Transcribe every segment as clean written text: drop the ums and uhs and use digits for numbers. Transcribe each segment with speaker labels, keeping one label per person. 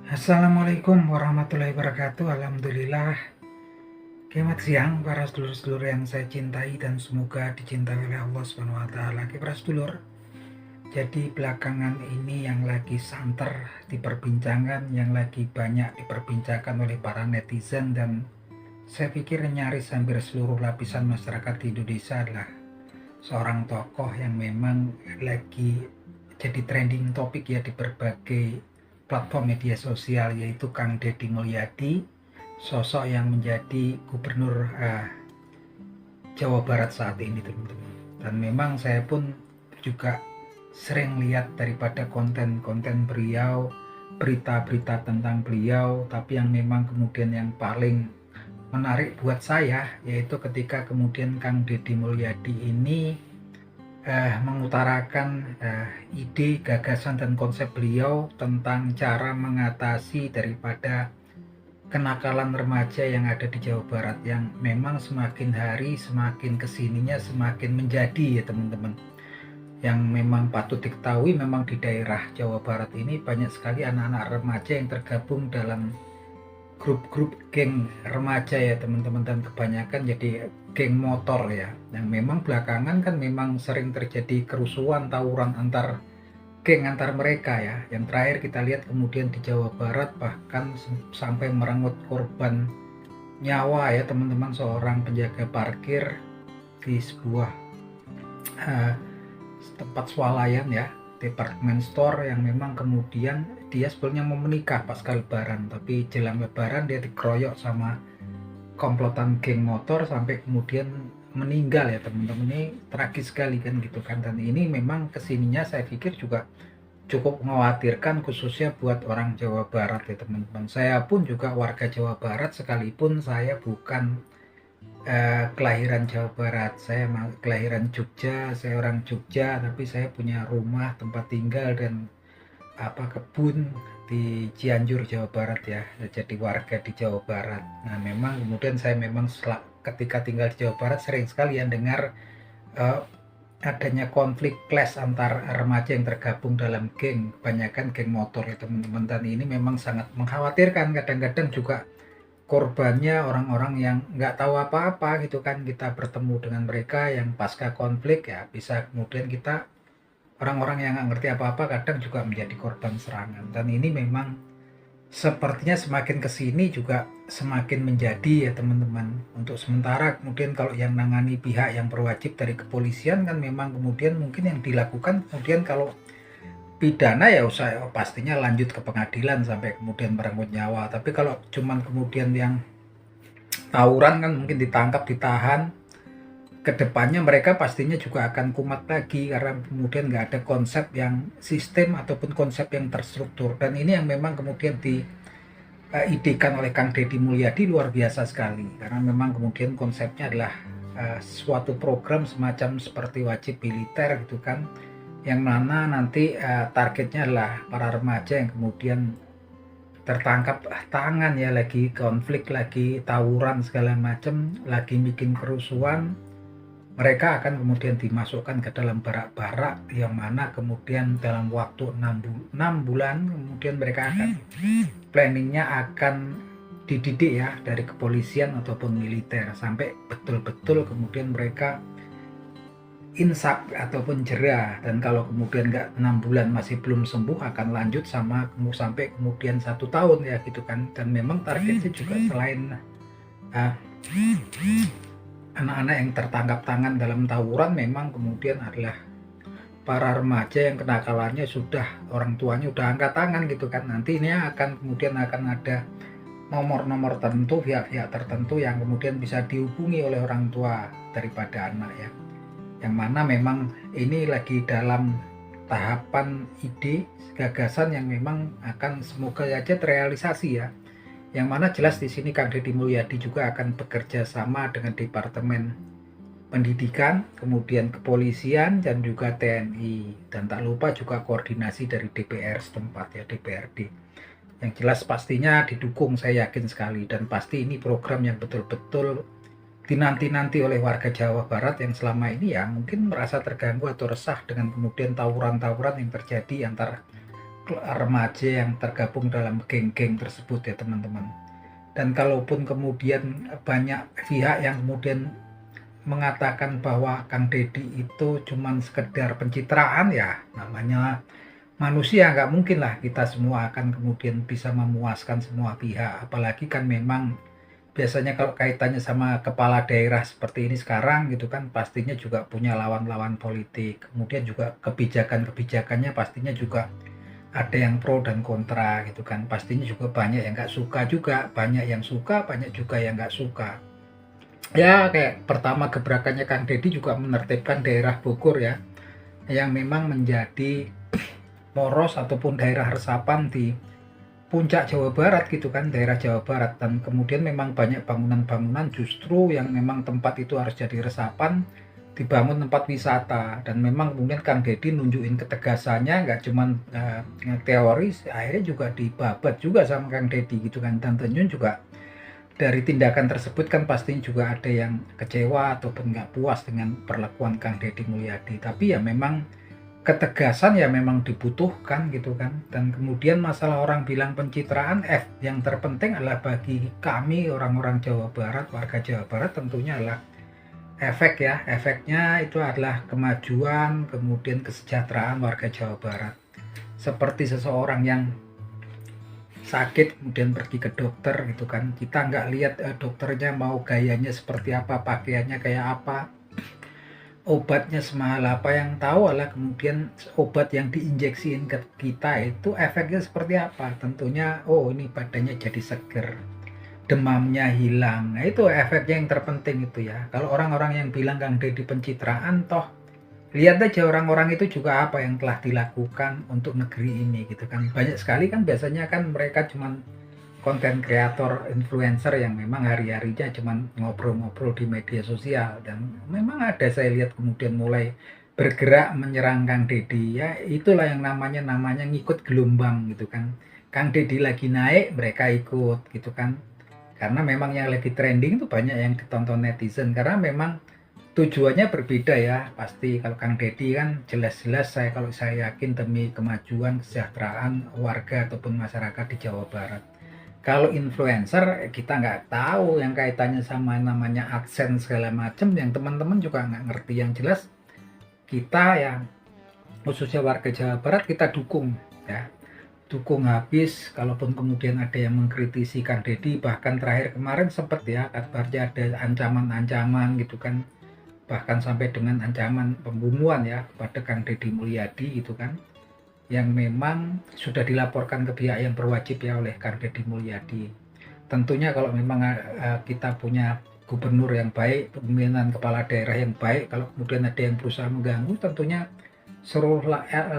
Speaker 1: Assalamualaikum warahmatullahi wabarakatuh. Alhamdulillah. Selamat siang para sedulur-sedulur yang saya cintai dan semoga dicintai oleh Allah Subhanahu wa taala. Para sedulur, jadi belakangan ini yang lagi santer diperbincangkan, yang lagi banyak diperbincangkan oleh para netizen dan saya pikir nyaris hampir seluruh lapisan masyarakat di Indonesia adalah seorang tokoh yang memang lagi jadi trending topik ya di berbagai platform media sosial, yaitu Kang Deddy Mulyadi, sosok yang menjadi gubernur Jawa Barat saat ini, teman-teman. Dan memang saya pun juga sering lihat daripada konten-konten beliau, berita-berita tentang beliau, tapi yang memang kemudian yang paling menarik buat saya yaitu ketika kemudian Kang Deddy Mulyadi ini mengutarakan ide, gagasan dan konsep beliau tentang cara mengatasi daripada kenakalan remaja yang ada di Jawa Barat, yang memang semakin hari semakin kesininya semakin menjadi ya teman-teman. Yang memang patut diketahui, memang di daerah Jawa Barat ini banyak sekali anak-anak remaja yang tergabung dalam grup-grup geng remaja ya teman-teman, dan kebanyakan jadi geng motor ya, yang memang belakangan kan memang sering terjadi kerusuhan, tawuran antar geng antar mereka ya. Yang terakhir kita lihat kemudian di Jawa Barat bahkan sampai merenggut korban nyawa ya teman-teman, seorang penjaga parkir di sebuah tempat swalayan ya, department store, yang memang kemudian dia sebetulnya mau menikah pasca lebaran, tapi jelang lebaran dia dikeroyok sama komplotan geng motor sampai kemudian meninggal ya teman-teman. Ini tragis sekali kan gitu kan, dan ini memang kesininya saya pikir juga cukup mengkhawatirkan khususnya buat orang Jawa Barat ya teman-teman. Saya pun juga warga Jawa Barat sekalipun saya bukan kelahiran Jawa Barat, saya kelahiran Jogja, saya orang Jogja, tapi saya punya rumah tempat tinggal dan kebun di Cianjur, Jawa Barat ya. Jadi warga di Jawa Barat. Nah, memang kemudian saya memang ketika tinggal di Jawa Barat sering sekali yang dengar adanya konflik clash antar remaja yang tergabung dalam geng, kebanyakan geng motor ya teman-teman. Dan ini memang sangat mengkhawatirkan, kadang-kadang juga korbannya orang-orang yang nggak tahu apa-apa gitu kan. Kita bertemu dengan mereka yang pasca konflik ya, bisa kemudian kita, orang-orang yang nggak ngerti apa-apa, kadang juga menjadi korban serangan. Dan ini memang sepertinya semakin kesini juga semakin menjadi ya teman-teman. Untuk sementara kemudian kalau yang nangani pihak yang berwajib dari kepolisian kan memang kemudian mungkin yang dilakukan kemudian kalau pidana ya usah, pastinya lanjut ke pengadilan sampai kemudian merenggut nyawa. Tapi kalau cuman kemudian yang tawuran kan mungkin ditangkap, ditahan, kedepannya mereka pastinya juga akan kumat lagi karena kemudian nggak ada konsep yang sistem ataupun konsep yang terstruktur. Dan ini yang memang kemudian diidekan oleh Kang Deddy Mulyadi luar biasa sekali, karena memang kemudian konsepnya adalah suatu program semacam seperti wajib militer gitu kan, yang mana nanti targetnya adalah para remaja yang kemudian tertangkap tangan ya, lagi konflik, lagi tawuran segala macam, lagi bikin kerusuhan, mereka akan kemudian dimasukkan ke dalam barak-barak yang mana kemudian dalam waktu 6 bulan kemudian mereka akan planningnya akan dididik ya dari kepolisian ataupun militer sampai betul-betul kemudian mereka insaf ataupun jera. Dan kalau kemudian nggak 6 bulan masih belum sembuh, akan lanjut sampai kemudian 1 tahun ya gitu kan. Dan memang targetnya juga selain anak-anak yang tertangkap tangan dalam tawuran, memang kemudian adalah para remaja yang kenakalannya sudah orang tuanya udah angkat tangan gitu kan. Nantinya akan kemudian akan ada nomor-nomor tertentu, pihak-pihak tertentu yang kemudian bisa dihubungi oleh orang tua daripada anak ya, yang mana memang ini lagi dalam tahapan ide, gagasan yang memang akan semoga saja terrealisasi ya. Yang mana jelas di sini Kang Deddy Mulyadi juga akan bekerja sama dengan Departemen Pendidikan, kemudian Kepolisian dan juga TNI, dan tak lupa juga koordinasi dari DPR setempat ya, DPRD. Yang jelas pastinya didukung, saya yakin sekali, dan pasti ini program yang betul-betul dinanti-nanti oleh warga Jawa Barat yang selama ini ya mungkin merasa terganggu atau resah dengan kemudian tawuran-tawuran yang terjadi antara remaja yang tergabung dalam geng-geng tersebut ya teman-teman. Dan kalaupun kemudian banyak pihak yang kemudian mengatakan bahwa Kang Deddy itu cuman sekedar pencitraan, ya namanya manusia, nggak mungkin lah kita semua akan kemudian bisa memuaskan semua pihak. Apalagi kan memang biasanya kalau kaitannya sama kepala daerah seperti ini sekarang gitu kan, pastinya juga punya lawan-lawan politik. Kemudian juga kebijakan-kebijakannya pastinya juga ada yang pro dan kontra gitu kan. Pastinya juga banyak yang nggak suka juga, banyak yang suka, banyak juga yang nggak suka. Ya kayak pertama gebrakannya Kang Deddy juga menertibkan daerah Bogor ya, yang memang menjadi poros ataupun daerah resapan di puncak Jawa Barat gitu kan, daerah Jawa Barat. Dan kemudian memang banyak bangunan-bangunan justru yang memang tempat itu harus jadi resapan, dibangun tempat wisata. Dan memang kemudian Kang Deddy nunjukin ketegasannya, nggak cuman teoris, akhirnya juga dibabat juga sama Kang Deddy gitu kan. Dan tentunya juga dari tindakan tersebut kan pastinya juga ada yang kecewa ataupun nggak puas dengan perlakuan Kang Deddy Mulyadi. Tapi ya memang ketegasan ya memang dibutuhkan gitu kan. Dan kemudian masalah orang bilang pencitraan, yang terpenting adalah bagi kami orang-orang Jawa Barat, warga Jawa Barat, tentunya adalah efek ya. Efeknya itu adalah kemajuan, kemudian kesejahteraan warga Jawa Barat. Seperti seseorang yang sakit kemudian pergi ke dokter gitu kan, kita nggak lihat dokternya mau gayanya seperti apa, pakaiannya kayak apa, obatnya semahal apa, yang tahu adalah kemudian obat yang diinjeksiin ke kita itu efeknya seperti apa. Tentunya oh ini badannya jadi seger, demamnya hilang. Nah itu efeknya yang terpenting itu ya. Kalau orang-orang yang bilang Kang Deddy pencitraan, toh lihat aja orang-orang itu juga apa yang telah dilakukan untuk negeri ini gitu kan. Banyak sekali kan biasanya kan mereka cuman konten kreator, influencer yang memang hari-harinya cuman ngobrol-ngobrol di media sosial. Dan memang ada saya lihat kemudian mulai bergerak menyerang Kang Deddy ya. Itulah yang namanya ngikut gelombang gitu kan. Kang Deddy lagi naik, mereka ikut gitu kan. Karena memang yang lagi trending itu banyak yang ditonton netizen, karena memang tujuannya berbeda ya. Pasti kalau Kang Deddy kan jelas-jelas kalau saya yakin demi kemajuan kesejahteraan warga ataupun masyarakat di Jawa Barat. Kalau influencer kita nggak tahu yang kaitannya sama namanya aksen segala macam, yang teman-teman juga nggak ngerti. Yang jelas kita yang khususnya warga Jawa Barat kita dukung ya, dukung habis. Kalaupun kemudian ada yang mengkritisi Kang Deddy, bahkan terakhir kemarin sempat ya kabarnya ada ancaman-ancaman gitu kan, bahkan sampai dengan ancaman pembunuhan ya kepada Kang Deddy Mulyadi gitu kan, yang memang sudah dilaporkan ke pihak yang berwajib ya oleh Kang Deddy Mulyadi. Tentunya kalau memang kita punya gubernur yang baik, pemimpinan kepala daerah yang baik, kalau kemudian ada yang berusaha mengganggu, tentunya seluruh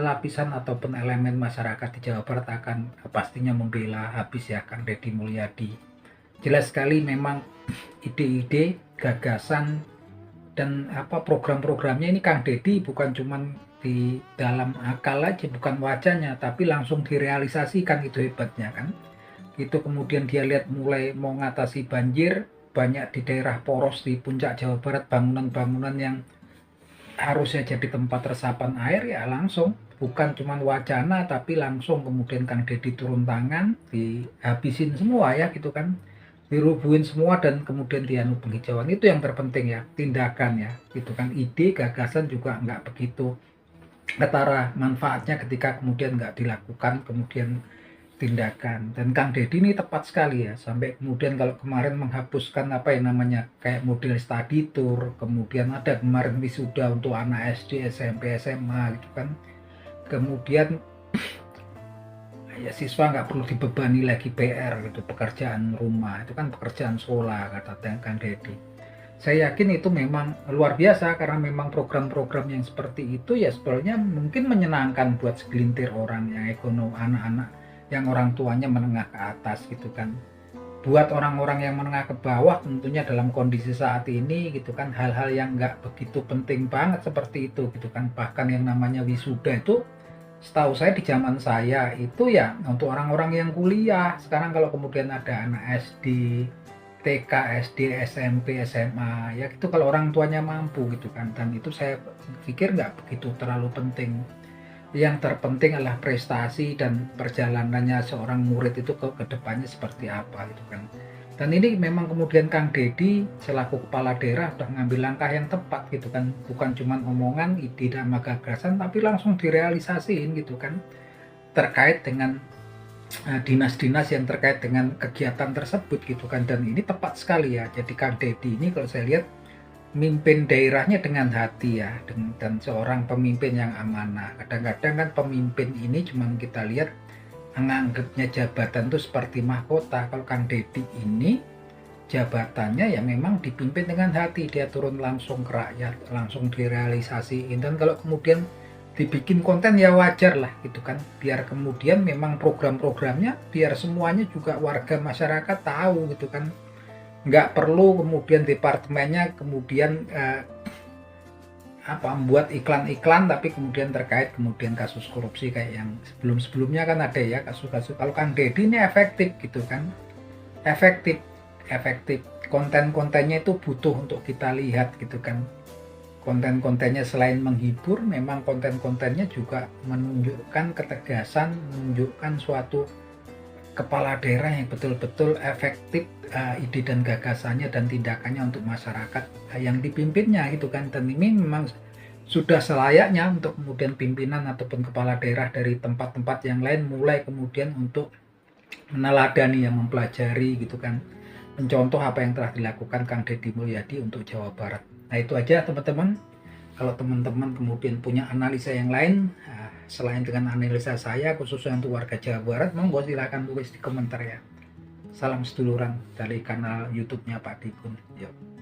Speaker 1: lapisan ataupun elemen masyarakat di Jawa Barat akan pastinya membela habis ya Kang Deddy Mulyadi. Jelas sekali memang ide-ide, gagasan, dan program-programnya ini Kang Deddy bukan cuman di dalam akal aja, bukan wajahnya, tapi langsung direalisasikan. Itu hebatnya kan. Itu kemudian dia lihat mulai mau ngatasi banjir, banyak di daerah poros di puncak Jawa Barat bangunan-bangunan yang harusnya jadi tempat resapan air, ya langsung bukan cuman wacana tapi langsung kemudian Kang Deddy turun tangan, dihabisin semua ya gitu kan, dirubuhin semua, dan kemudian dianu penghijauan. Itu yang terpenting ya, tindakan ya gitu kan. Ide gagasan juga nggak begitu ketara manfaatnya ketika kemudian nggak dilakukan kemudian tindakan. Dan Kang Deddy ini tepat sekali ya, sampai kemudian kalau kemarin menghapuskan apa yang namanya kayak model study tour, kemudian ada kemarin wisuda untuk anak SD, SMP, SMA gitu kan, kemudian ya siswa nggak perlu dibebani lagi PR gitu, pekerjaan rumah itu kan pekerjaan sekolah, kata Kang Deddy. Saya yakin itu memang luar biasa, karena memang program-program yang seperti itu ya sebenarnya mungkin menyenangkan buat segelintir orang yang ekonomi, anak-anak yang orang tuanya menengah ke atas gitu kan. Buat orang-orang yang menengah ke bawah tentunya dalam kondisi saat ini gitu kan, hal-hal yang nggak begitu penting banget seperti itu gitu kan. Bahkan yang namanya wisuda itu setahu saya di zaman saya itu ya untuk orang-orang yang kuliah. Sekarang kalau kemudian ada anak SD, TK, SD, SMP, SMA ya itu kalau orang tuanya mampu gitu kan, dan itu saya pikir nggak begitu terlalu penting. yang terpenting adalah prestasi dan perjalanannya seorang murid itu ke depannya seperti apa gitu kan. Dan ini memang kemudian Kang Deddy selaku kepala daerah udah ngambil langkah yang tepat gitu kan, bukan cuman omongan, ide sama gagasan, tapi langsung direalisasiin gitu kan, terkait dengan dinas-dinas yang terkait dengan kegiatan tersebut gitu kan. Dan ini tepat sekali ya, jadi Kang Deddy ini kalau saya lihat mimpin daerahnya dengan hati ya, dan seorang pemimpin yang amanah. Kadang-kadang kan pemimpin ini cuma kita lihat menganggapnya jabatan itu seperti mahkota. Kalau Kang Deddy ini jabatannya ya memang dipimpin dengan hati, dia turun langsung ke rakyat, langsung direalisasiin. Dan kalau kemudian dibikin konten ya wajar lah gitu kan, biar kemudian memang program-programnya biar semuanya juga warga masyarakat tahu gitu kan. Nggak perlu kemudian departemennya kemudian membuat iklan-iklan tapi kemudian terkait kemudian kasus korupsi kayak yang sebelum-sebelumnya kan ada ya kasus-kasus. Kalau Kang Deddy ini efektif gitu kan, efektif konten-kontennya itu butuh untuk kita lihat gitu kan. Konten-kontennya selain menghibur, memang konten-kontennya juga menunjukkan ketegasan, menunjukkan suatu kepala daerah yang betul-betul efektif ide dan gagasannya dan tindakannya untuk masyarakat yang dipimpinnya gitu kan. Dan ini memang sudah selayaknya untuk kemudian pimpinan ataupun kepala daerah dari tempat-tempat yang lain mulai kemudian untuk meneladani, yang mempelajari gitu kan, mencontoh apa yang telah dilakukan Kang Deddy Mulyadi untuk Jawa Barat. Nah itu aja teman-teman. Kalau teman-teman kemudian punya analisa yang lain selain dengan analisa saya khususnya untuk warga Jawa Barat, monggo silahkan tulis di komentar ya. Salam seduluran dari kanal YouTube-nya Pak Dikun. Yuk.